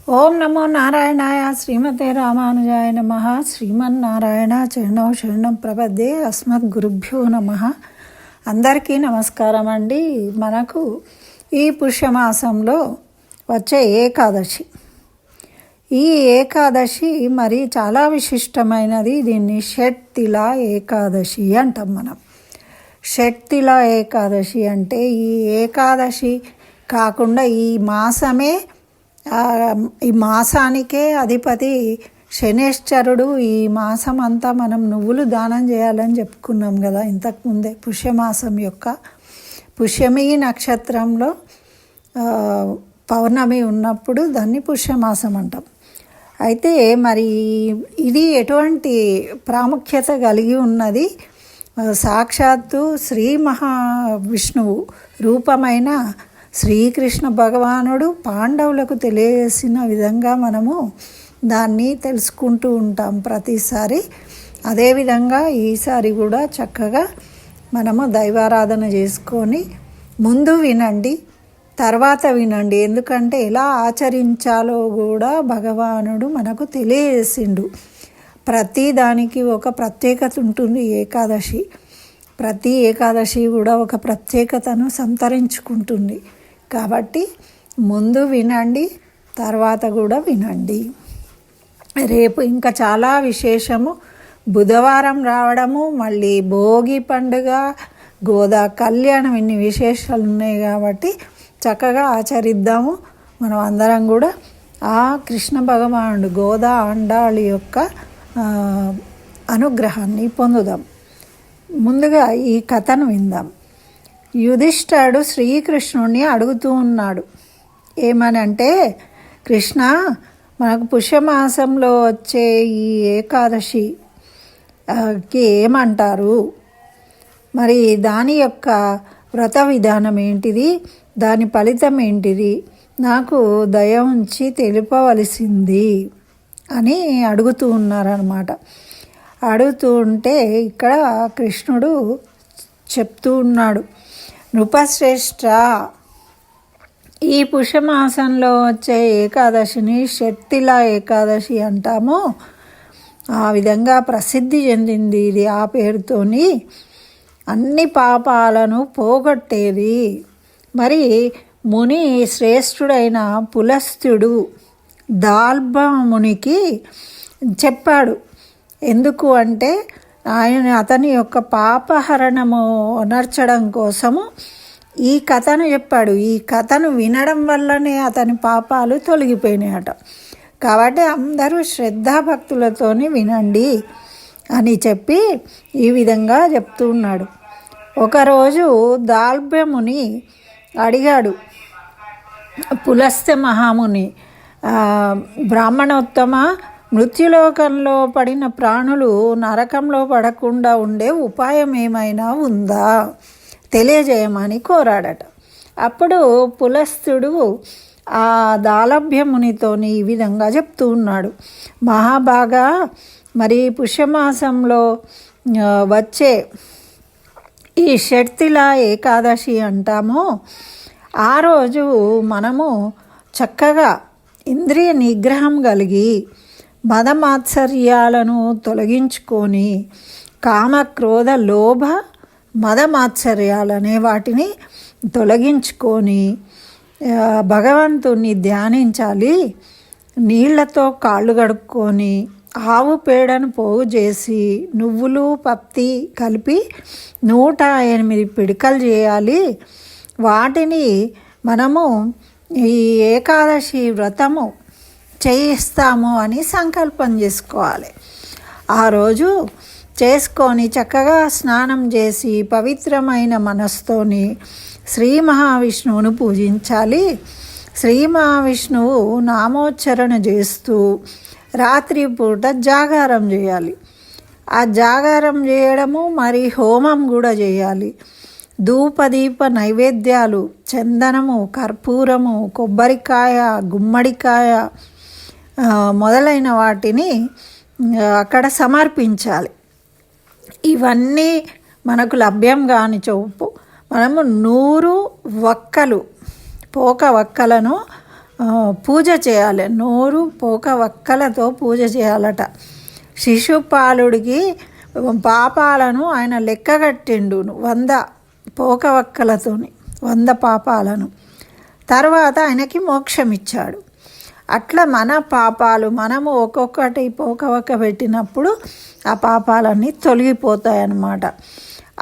ఓం నమో నారాయణాయ శ్రీమతే రామానుజాయ నమః. శ్రీమన్నారాయణ చరణం శరణం ప్రపద్యే. అస్మద్ గురుభ్యో నమః. అందరికీ నమస్కారం అండి. మనకు ఈ పుష్యమాసంలో వచ్చే ఏకాదశి, ఈ ఏకాదశి మరి చాలా విశిష్టమైనది. దీన్ని షట్తిల ఏకాదశి అంటాం మనం. షట్తిల ఏకాదశి అంటే ఈ ఏకాదశి కాకుండా ఈ మాసమే, ఈ మాసానికే అధిపతి శనేశ్వరుడు. ఈ మాసం అంతా మనం నువ్వులు దానం చేయాలని చెప్పుకున్నాం కదా ఇంతకుముందే. పుష్యమాసం యొక్క పుష్యమి నక్షత్రంలో పౌర్ణమి ఉన్నప్పుడు దాన్ని పుష్యమాసం అంటాం. అయితే మరి ఇది ఎటువంటి ప్రాముఖ్యత కలిగి ఉన్నది? సాక్షాత్తు శ్రీ మహావిష్ణువు రూపమైన శ్రీకృష్ణ భగవానుడు పాండవులకు తెలియజేసిన విధంగా మనము దాన్ని తెలుసుకుంటూ ఉంటాం ప్రతిసారి. అదేవిధంగా ఈసారి కూడా చక్కగా మనము దైవారాధన చేసుకొని ముందు వినండి, తర్వాత వినండి. ఎందుకంటే ఎలా ఆచరించాలో కూడా భగవానుడు మనకు తెలియజేసిండు. ప్రతి దానికి ఒక ప్రత్యేకత ఉంటుంది. ఏకాదశి, ప్రతి ఏకాదశి కూడా ఒక ప్రత్యేకతను సంతరించుకుంటుంది. కాబట్టి ముందు వినండి, తర్వాత కూడా వినండి. రేపు ఇంకా చాలా విశేషము. బుధవారం రావడము, మళ్ళీ భోగి పండుగ, గోదా కళ్యాణం, ఇన్ని విశేషాలు ఉన్నాయి. కాబట్టి చక్కగా ఆచరిద్దాము. మనం అందరం కూడా ఆ కృష్ణ భగవానుడు గోదా ఆండాళి యొక్క అనుగ్రహాన్ని పొందుదాం. ముందుగా ఈ కథను విందాం. యుధిష్ఠిరుడు శ్రీకృష్ణుడిని అడుగుతూ ఉన్నాడు. ఏమనంటే, కృష్ణ, మనకు పుష్యమాసంలో వచ్చే ఈ ఏకాదశికి ఏమంటారు? మరి దాని యొక్క వ్రత విధానం ఏంటిది? దాని ఫలితం ఏంటిది? నాకు దయ ఉంచి తెలుపవలసింది అని అడుగుతూ ఉన్నారన్నమాట. అడుగుతూ ఉంటే ఇక్కడ కృష్ణుడు చెప్తూ ఉన్నాడు, నృపశ్రేష్ఠ, ఈ పుష్యమాసంలో వచ్చే ఏకాదశిని షట్తిల ఏకాదశి అంటాము. ఆ విధంగా ప్రసిద్ధి చెందింది ఇది. ఆ పేరుతోని అన్ని పాపాలను పోగొట్టేది. మరి ముని శ్రేష్ఠుడైన పులస్త్యుడు దాల్భమునికి చెప్పాడు. ఎందుకు అంటే అతని యొక్క పాపహరణము అనర్చడం కోసము ఈ కథను చెప్పాడు. ఈ కథను వినడం వల్లనే అతని పాపాలు తొలగిపోయినాయట. కాబట్టి అందరూ శ్రద్ధాభక్తులతోని వినండి అని చెప్పి ఈ విధంగా చెప్తూ ఉన్నాడు. ఒకరోజు దాల్భ్యముని అడిగాడు పులస్త్య మహాముని, బ్రాహ్మణోత్తమ, మృత్యులోకంలో పడిన ప్రాణులు నరకంలో పడకుండా ఉండే ఉపాయం ఏమైనా ఉందా? తెలియజేయమని కోరాడట. అప్పుడు పులస్త్యుడు ఆ దాలభ్యమునితోని ఈ విధంగా చెప్తూ ఉన్నాడు. మహాభాగా, మరి పుష్యమాసంలో వచ్చే ఈ షట్తిల ఏకాదశి అంటాము. ఆ రోజు మనము చక్కగా ఇంద్రియ నిగ్రహం కలిగి మదమాత్సర్యాలను తొలగించుకొని కామక్రోధ లోభ మదమాత్సర్యాలనే వాటిని తొలగించుకొని భగవంతుణ్ణి ధ్యానించాలి. నీళ్లతో కాళ్ళు కడుక్కొని ఆవు పేడను పోగు చేసి నువ్వులు పత్తి కలిపి 108 పిడికలు చేయాలి. వాటిని మనము ఈ ఏకాదశి వ్రతము చేయిస్తాము అని సంకల్పం చేసుకోవాలి. ఆ రోజు చేసుకొని చక్కగా స్నానం చేసి పవిత్రమైన మనస్తోని శ్రీ మహావిష్ణువును పూజించాలి. శ్రీ మహావిష్ణువు నామోచ్చరణ చేస్తూ రాత్రిపూట జాగారం చేయాలి. ఆ జాగారం చేయడము, మరి హోమం కూడా చేయాలి. ధూపదీప నైవేద్యాలు, చందనము, కర్పూరము, కొబ్బరికాయ, గుమ్మడికాయ మొదలైన వాటిని అక్కడ సమర్పించాలి. ఇవన్నీ మనకు లభ్యం కాని చోపు మనము 100 వక్కలు, పోక వక్కలను పూజ చేయాలి. నోరు పోక వక్కలతో పూజ చేయాలట. శిశుపాలుడికి పాపాలను ఆయన లెక్కగట్టిండు 100 పోక వక్కలతోని, 100 పాపాలను. తర్వాత ఆయనకి మోక్షం ఇచ్చాడు. అట్లా మన పాపాలు మనము ఒక్కొక్కటి పోకవక్క పెట్టినప్పుడు ఆ పాపాలన్నీ తొలగిపోతాయన్నమాట.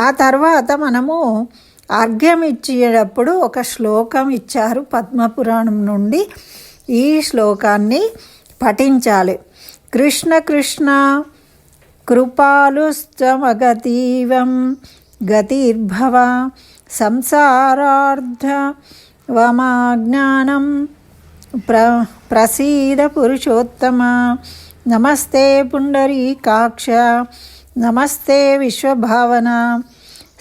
ఆ తర్వాత మనము అర్ఘ్యం ఇచ్చేటప్పుడు ఒక శ్లోకం ఇచ్చారు పద్మపురాణం నుండి. ఈ శ్లోకాన్ని పఠించాలి. కృష్ణ కృష్ణ కృపాలుస్తమగతీవం గతిర్భవ సంసారార్థ వమాజ్ఞానం ప్రసీద పురుషోత్తమ. నమస్తే పుండరీకాక్ష నమస్తే విశ్వభావన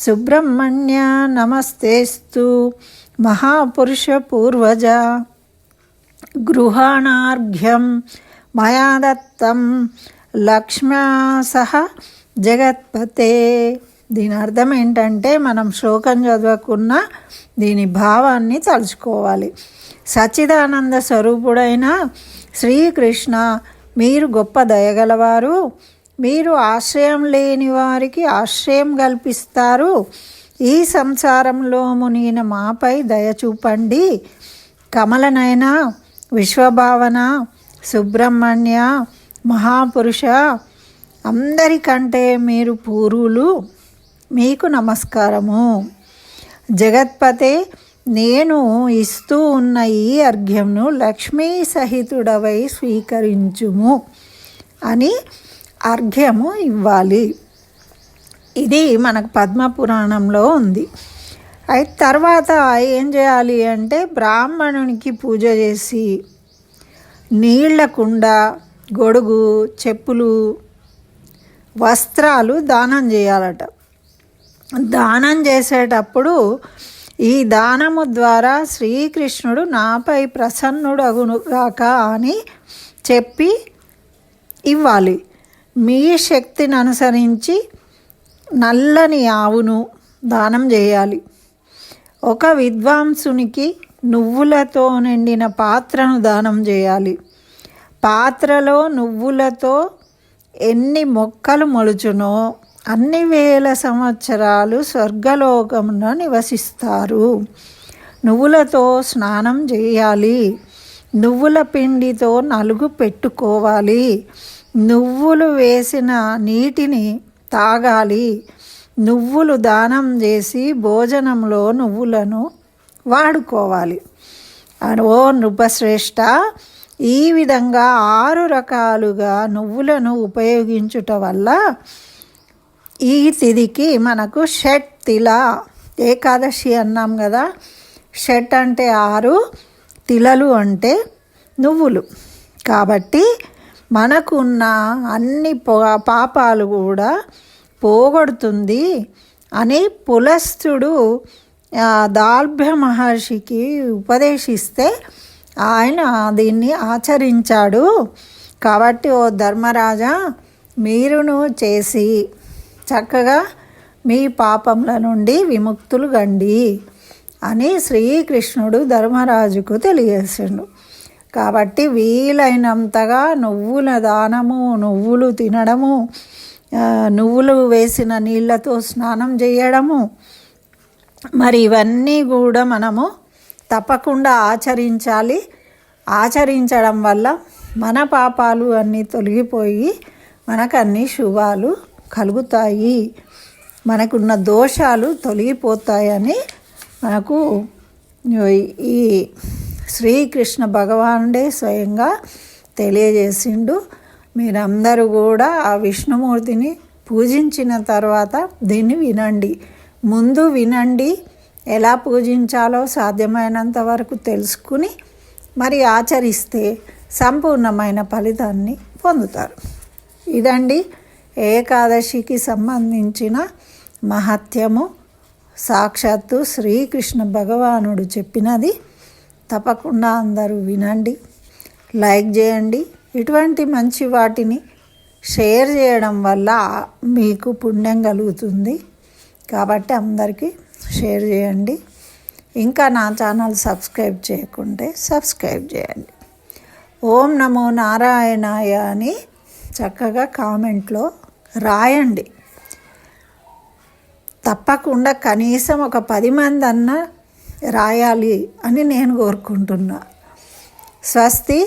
సుబ్రహ్మణ్య నమస్తేస్తు మహాపురుష పూర్వజ. గృహాణార్ఘ్యం మయా దత్తం లక్ష్మ్యా సహ జగత్పతే. దీని అర్థం ఏంటంటే మనం శ్లోకం చదవకున్న దీని భావాన్ని తలుచుకోవాలి. సచ్చిదానంద స్వరూపుడైన శ్రీకృష్ణ, మీరు గొప్ప దయగలవారు. మీరు ఆశ్రయం లేని వారికి ఆశ్రయం కల్పిస్తారు. ఈ సంసారంలో మునిగిన మాపై దయ చూపండి. కమలనయన విశ్వభావన సుబ్రహ్మణ్య మహాపురుష, అందరికంటే మీరు పూర్వులు, మీకు నమస్కారము. జగత్పతే, నేను ఇస్తూ ఉన్న ఈ అర్ఘ్యంను లక్ష్మీ సహితుడవై స్వీకరించుము అని అర్ఘ్యము ఇవ్వాలి. ఇది మనకు పద్మపురాణంలో ఉంది. అయితే తర్వాత ఏం చేయాలి అంటే బ్రాహ్మణునికి పూజ చేసి నీళ్ల కుండ, గొడుగు, చెప్పులు, వస్త్రాలు దానం చేయాలట. దానం చేసేటప్పుడు ఈ దానము ద్వారా శ్రీకృష్ణుడు నాపై ప్రసన్నుడగునుగాక అని చెప్పి ఇవ్వాలి. మీ శక్తిని అనుసరించి నల్లని ఆవును దానం చేయాలి. ఒక విద్వాంసునికి నువ్వులతో నిండిన పాత్రను దానం చేయాలి. పాత్రలో నువ్వులతో ఎన్ని మొక్కలు మొలుచునో అన్ని వేల సంవత్సరాలు స్వర్గలోకమున నివసిస్తారు. నువ్వులతో స్నానం చేయాలి. నువ్వుల పిండితో నలుగు పెట్టుకోవాలి. నువ్వులు వేసిన నీటిని తాగాలి. నువ్వులు దానం చేసి భోజనంలో నువ్వులను వాడుకోవాలి. ఓ నృపశ్రేష్ఠ, ఈ విధంగా 6 రకాలుగా నువ్వులను ఉపయోగించుట వల్ల ఈ తిథికి మనకు షట్ తిల ఏకాదశి అన్నాం కదా. షట్ అంటే 6, తిలలు అంటే నువ్వులు. కాబట్టి మనకున్న అన్ని పాపాలు కూడా పోగొడుతుంది అని పులస్తుడు దాల్భ్య మహర్షికి ఉపదేశిస్తే ఆయన దీన్ని ఆచరించాడు. కాబట్టి ఓ ధర్మరాజా, మీరును చేసి చక్కగా మీ పాపముల నుండి విముక్తులు గండి అని శ్రీకృష్ణుడు ధర్మరాజుకు తెలియజేసిండు. కాబట్టి వీలైనంతగా నువ్వుల దానము, నువ్వులు తినడము, నువ్వులు వేసిన నీళ్ళతో స్నానం చేయడము, మరి ఇవన్నీ కూడా మనము తప్పకుండా ఆచరించాలి. ఆచరించడం వల్ల మన పాపాలు అన్నీ తొలగిపోయి మనకు అన్ని శుభాలు కలుగుతాయి, మనకున్న దోషాలు తొలగిపోతాయని మనకు ఈ శ్రీకృష్ణ భగవానుడే స్వయంగా తెలియజేసిండు. మీరందరూ కూడా ఆ విష్ణుమూర్తిని పూజించిన తర్వాత దీన్ని వినండి. ముందు వినండి, ఎలా పూజించాలో సాధ్యమైనంత వరకు తెలుసుకుని మరి ఆచరిస్తే సంపూర్ణమైన ఫలితాన్ని పొందుతారు. ఇదండి ఏకాదశికి సంబంధించిన మహత్యము. సాక్షాత్తు శ్రీకృష్ణ భగవానుడు చెప్పినది. తప్పకుండా అందరూ వినండి, లైక్ చేయండి. ఇటువంటి మంచి వాటిని షేర్ చేయడం వల్ల మీకు పుణ్యం కలుగుతుంది. కాబట్టి అందరికీ షేర్ చేయండి. ఇంకా నా ఛానల్ సబ్స్క్రైబ్ చేయకుంటే సబ్స్క్రైబ్ చేయండి. ఓం నమో నారాయణాయ అని చక్కగా కామెంట్లో రాయండి. తప్పకుండా కనీసం ఒక 10 మంది అన్నా రాయాలి అని నేను కోరుకుంటున్నా. స్వస్తి.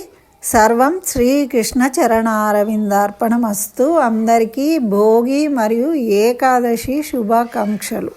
సర్వం శ్రీకృష్ణ చరణారవిందార్పణమస్తు. అందరికీ భోగి మరియు ఏకాదశి శుభాకాంక్షలు.